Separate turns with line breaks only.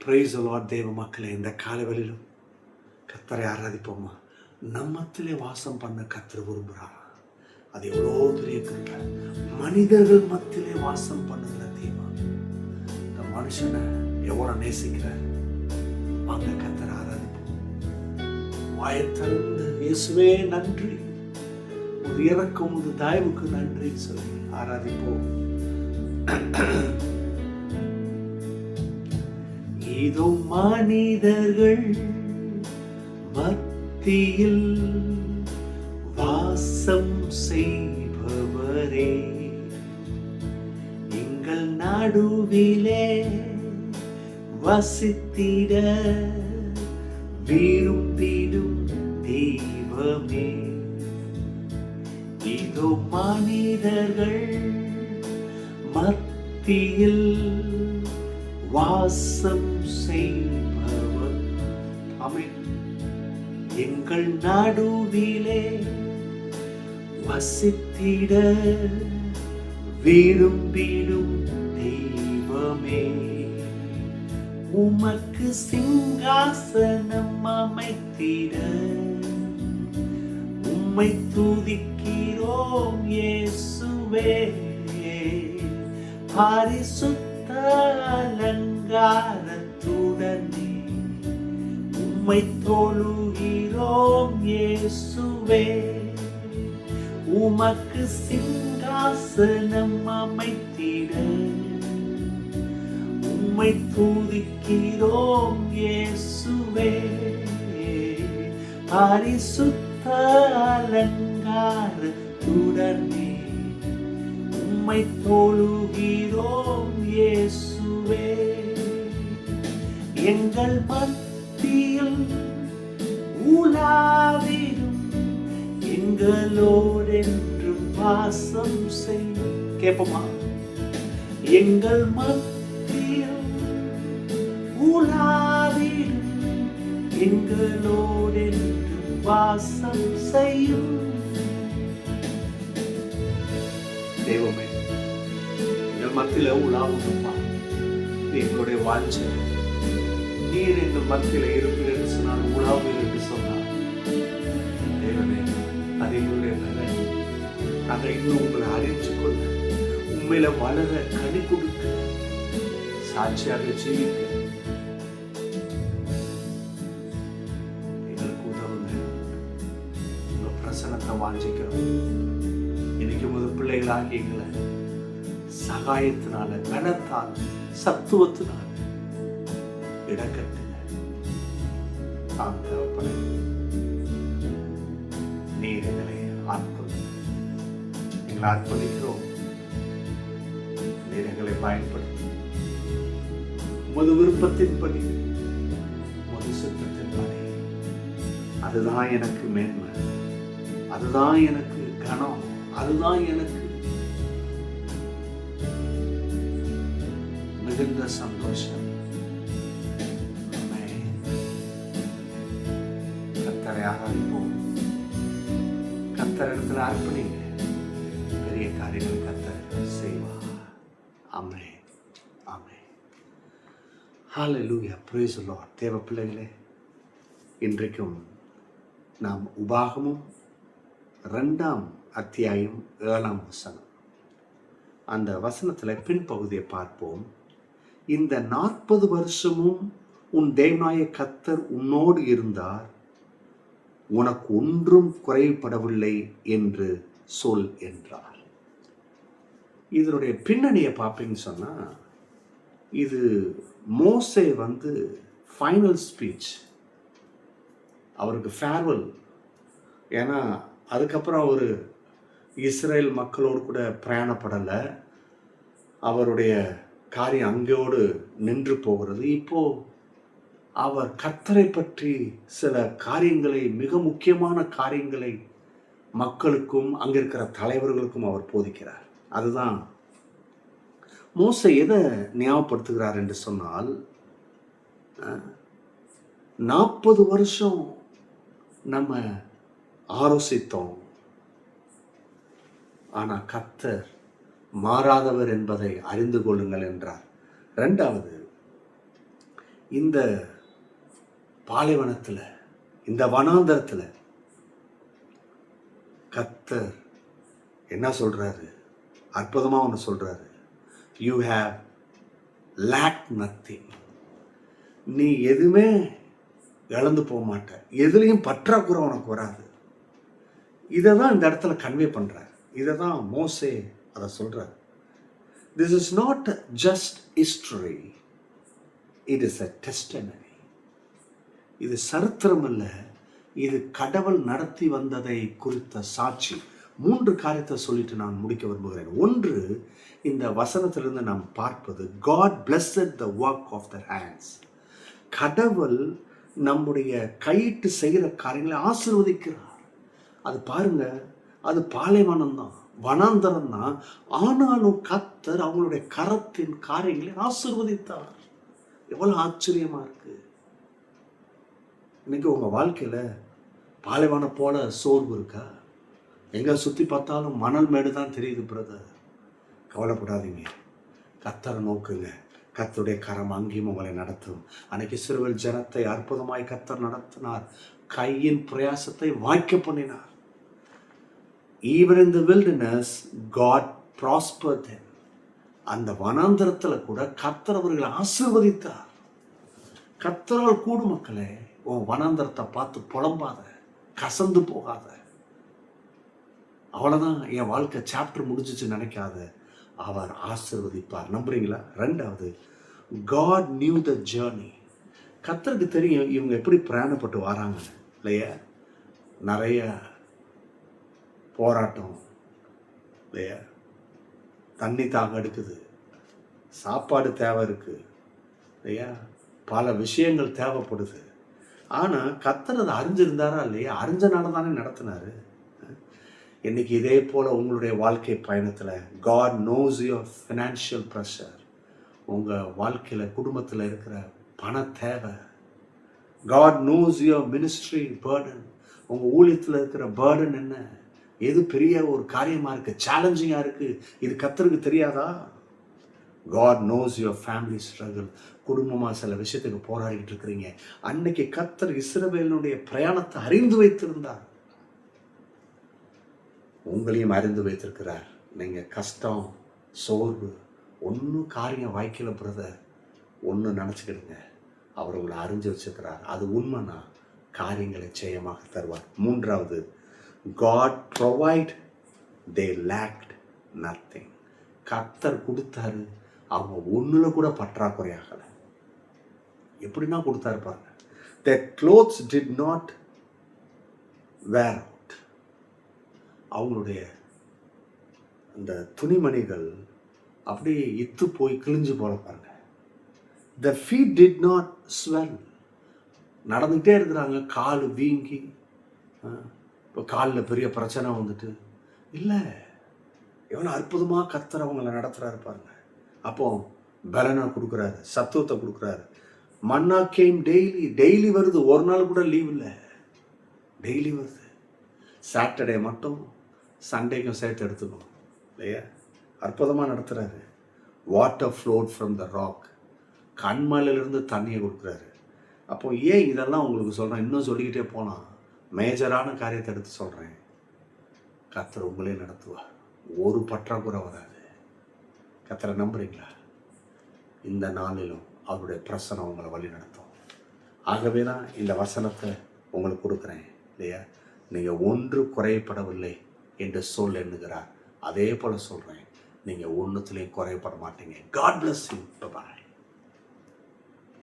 Praise the Lord. தேவ மக்களே, இந்த காலவெளியிலும் கர்த்தரை ஆராதிப்போமா. நம்மத்திலே வாசம் பண்ண கர்த்தர் விரும்புகிறார். அது எவ்வளோ பெரிய கிருபை. மனிதர்கள் மத்தியிலே வாசம் பண்ணுகிற தெய்வம் இந்த மனுஷனை எவ்வளோ நேசிக்கிறார். வாங்க கர்த்தரை ஆராதிப்போம். வாயத்திலிருந்து இயேசுவே நன்றி, ஒரு இறக்கம், ஒரு தயவுக்கு நன்றி சொல்லி ஆராதிப்போம். இதோ மனிதர்கள் மத்தியில் வாசம் செய்பவரே, எங்கள் நடுவிலே வசித்திட விரும்பிடும் தெய்வமே. இதோ மனிதர்கள் மத்தியில் வாசம் செய்பவர், ஆமென். எங்கள் நடுவிலே வசித்திட விரும்பிடும் தெய்வமே. உமக்கு சிங்காசனம் அமைத்திட உம்மை துதிக்கிறோம் இயேசுவே. பரிசுத்த அலங்காரத்துடனே உம்மை தொழுகிறோம் இயேசுவே. உமக்கு சிங்காசனம் அமைத்திட உம்மை துதிக்கிறோம் இயேசுவே. பரிசுத்த அலங்காரத்துடனே உம்மை தொழுகிறோம் இயேசுவே. எங்கள் மத்தியில் உலாவிடும் எங்களோடென்றும் வாசம் செய்யும். கேட்போமா? எங்கள் மத்தியில் உலாவிடும் எங்களோடென்றும் வாசம் செய்யும் தெய்வமே. எங்கள் மத்தியில உலாவுங்கப்பா, எங்களுடைய வாஞ்சை. நீர் எங்கள் மத்தியில இருப்பீர் என்று சொன்னால், உலாவுவீர் என்று சொன்னார் தேவனே, அது எங்களுடைய வேலை. நாங்கள் இன்னும் உங்களை அறிந்து கொள்ள, உண்மையில வளர, கனி கொடுக்க, சாட்சியாக ஜீவிக்க எங்களுக்கு உதவுங்க. உங்க பிரசனத்தை வாஞ்சிக்கிறோம். இன்னைக்கு முதல் பிள்ளைகளாகி எங்களை சகாயத்தினால, கனத்தால், சத்துவத்தினால இடக்கட்டுங்க. நீர் எங்களை எங்களை அர்ப்பணிக்கிறோம். நீர் எங்களை பயன்படுத்தி உமது விருப்பத்தின்படி, உமது சித்தத்தின்படி. அதுதான் எனக்கு மேன்மை, அதுதான் எனக்கு கனம், அதுதான் எனக்கு மிகுந்த சந்தோஷம். கர்த்தரை ஆராதிப்போம். கர்த்தர் இடத்துல அர்ப்பணிங்க. பெரிய காரியங்கள் கர்த்தர் செய்வார். ஆமென், ஆமென். ஹல்லேலூயா, பிரைஸ் தி லார்ட். தேவ பிள்ளைகளே, இன்றைக்கும் நாம் உபாகமும் 2ஆம் அத்தியாயம் 7ஆம் வசனம், அந்த வசனத்தில் பின்பகுதியை பார்ப்போம். இந்த 40 வருஷமும் உன் தேவனாய கர்த்தர் உன்னோடு இருந்தார், உனக்கு ஒன்றும் குறைபடவில்லை என்று சொல் என்றார். இதனுடைய பின்னணியை பார்ப்பீங்கன்னு சொன்னா, இது மோசே ஃபைனல் ஸ்பீச், அவருக்கு ஃபேர்வெல். ஏன்னா அதுக்கப்புறம் அவர் இஸ்ரேல் மக்களோடு கூட பிரயாணப்படலை. அவருடைய காரியம் அங்கோடு நின்று போகிறது. இப்போ அவர் கர்த்தரை பற்றி சில காரியங்களை, மிக முக்கியமான காரியங்களை மக்களுக்கும் அங்க இருக்கிற தலைவர்களுக்கும் அவர் போதிக்கிறார். அதுதான் மோசே எதை ஞாபகப்படுத்துகிறார் என்று சொன்னால், 40 வருஷம் நம்ம ஆலோசித்தோம், ஆனால் கர்த்தர் மாறாதவர் என்பதை அறிந்து கொள்ளுங்கள் என்றார். 2வது, இந்த பாலைவனத்தில், இந்த வனாந்தரத்தில் கர்த்தர் என்ன சொல்றாரு? அற்புதமாக ஒன்று சொல்றாரு. You have lack nothing. நீ எதுவுமே இழந்து போக மாட்ட, எதுலேயும் பற்றாக்குறை உனக்கு வராது. இதை தான் இந்த இடத்துல கன்வே பண்றார். இதை தான் மோசே அதை சொல்றார். This is not just history, it is a testimony. இது சரித்திரம் அல்ல, இது கடவுள் நடத்தி வந்ததை குறித்த சாட்சி. 3 காரியத்தை சொல்லிட்டு நான் முடிக்க விரும்புகிறேன். ஒன்று, இந்த வசனத்திலிருந்து நாம் பார்ப்பது God blessed the work of their hands. கடவுள் நம்முடைய கையிட்டு செய்கிற காரியங்களை ஆசீர்வதிக்கிறார். அது பாருங்க, அது பாலைவனம் தான், வனாந்தரம் தான். ஆனாலும் கர்த்தர் அவங்களுடைய கரத்தின் காரியங்களை ஆசீர்வதித்தார். எவ்வளவு ஆச்சரியமா இருக்கு. இன்னைக்கு உங்க வாழ்க்கையில பாலைவனம் போல சோர்வு இருக்கா? எங்க சுத்தி பார்த்தாலும் மணல் மேடு தான் தெரியுது பிரதர். கவலைப்படாதீங்க, கர்த்தரை நோக்குங்க. கர்த்தருடைய கரம் அங்கேயும் உங்களை நடத்தும். அன்னைக்கு இஸ்ரவேல் ஜனத்தை அற்புதமாய் கர்த்தர் நடத்தினார். கையின் பிரயாசத்தை வாய்க்க பண்ணினார். Even in the wilderness, God prospered them. அந்த வனாந்தரத்தில் கூட கர்த்தர் அவர்களை ஆசீர்வதித்தார். கர்த்தரால் கூடு மக்களே. உன் வனாந்தரத்தை பார்த்து புலம்பாத, கசந்து போகாத. அவ்வளோதான், என் வாழ்க்கை சாப்டர் முடிஞ்சிச்சு நினைக்காத. அவர் ஆசீர்வதிப்பார். நம்புறீங்களா? 2வது, God knew the journey. கர்த்தருக்கு தெரியும் இவங்க எப்படி பிரயாணப்பட்டு வராங்க இல்லையா? நிறைய போராட்டம் இல்லையா? தண்ணி தாக எடுக்குது, சாப்பாடு தேவை இருக்கு இல்லையா? பல விஷயங்கள் தேவைப்படுது. ஆனால் கர்த்தர் அதை அறிஞ்சிருந்தாரா இல்லையா? அறிஞ்சனால தானே நடத்தினாரு. இன்னைக்கு இதே போல் உங்களுடைய வாழ்க்கை பயணத்தில் God knows your financial pressure. உங்கள் வாழ்க்கையில் குடும்பத்தில் இருக்கிற பண தேவை. God knows your ministry burden. உங்கள் ஊழியத்தில் இருக்கிற burden என்ன? எது பெரிய ஒரு காரியமாக இருக்குது, சேலஞ்சிங்காக இருக்குது, இது கர்த்தருக்கு தெரியாதா? God knows your family struggle. குடும்பமாக சில விஷயத்துக்கு போராடிட்டு இருக்கிறீங்க. அன்னைக்கு கர்த்தர் இஸ்ரவேலுடைய பிரயாணத்தை அறிந்து வைத்திருந்தார். உங்களையும் அறிந்து வைத்திருக்கிறார். நீங்கள் கஷ்டம், சோர்வு, ஒன்றும் காரியம் வாய்க்கல பிரதர், ஒன்று நினச்சிக்கிடுங்க, அவர் உங்களை அறிஞ்சு வச்சுக்கிறார். அது உண்மைனா காரியங்களை ஜெயமாக தருவார். 3வது, God provide, they lacked nothing. கர்த்தர் கொடுத்தாரு, அவங்க ஒன்றில் கூட பற்றாக்குறையாகலை. எப்படின்னா கொடுத்தாரு பாருங்க. Their clothes did not wear out. அவங்களுடைய அந்த துணிமணிகள் அப்படியே இத்து போய் கிழிஞ்சு போல பாருங்க. The feet did not swell. நடந்துகிட்டே இருக்கிறாங்க, கால் வீங்கி, இப்போ காலில் பெரிய பிரச்சனை வந்துட்டு இல்லை. எவ்வளோ அற்புதமாக கர்த்தர் அவங்கள நடத்துகிறாரு பாருங்க. அப்போ பலனை கொடுக்குறாரு, சத்துவத்தை கொடுக்குறாரு. மன்னா கேம் டெய்லி, டெய்லி வருது, ஒரு நாள் கூட லீவ் இல்லை, டெய்லி வருது. சாட்டர்டே மட்டும் சண்டேக்கும் சேர்த்து எடுத்துக்கணும் இல்லையா? அற்புதமாக நடத்துகிறாரு. Water flowed from the rock. கண்மலையிலிருந்து தண்ணியை கொடுக்குறாரு. அப்போ ஏன் இதெல்லாம் உங்களுக்கு சொல்கிறேன்? இன்னும் சொல்லிக்கிட்டே போனால் மேஜரான காரியத்தை எடுத்து சொல்கிறேன். கர்த்தர் உங்களே நடத்துவார், ஒரு பற்றாக்குறை வராது. கர்த்தரை நம்புறீங்களா? இந்த நாளிலும் அவருடைய பிரசனம் உங்களை வழி நடத்தும். ஆகவே தான் இந்த வசனத்தை உங்களுக்கு கொடுக்குறேன் இல்லையா? நீங்கள் ஒன்று குறையப்படவில்லை என்று சொல் எண்ணுகிறார். அதே போல் சொல்கிறேன், நீங்கள் ஒன்றுத்துலேயும் குறையப்பட மாட்டீங்க. God bless you. Bye-bye.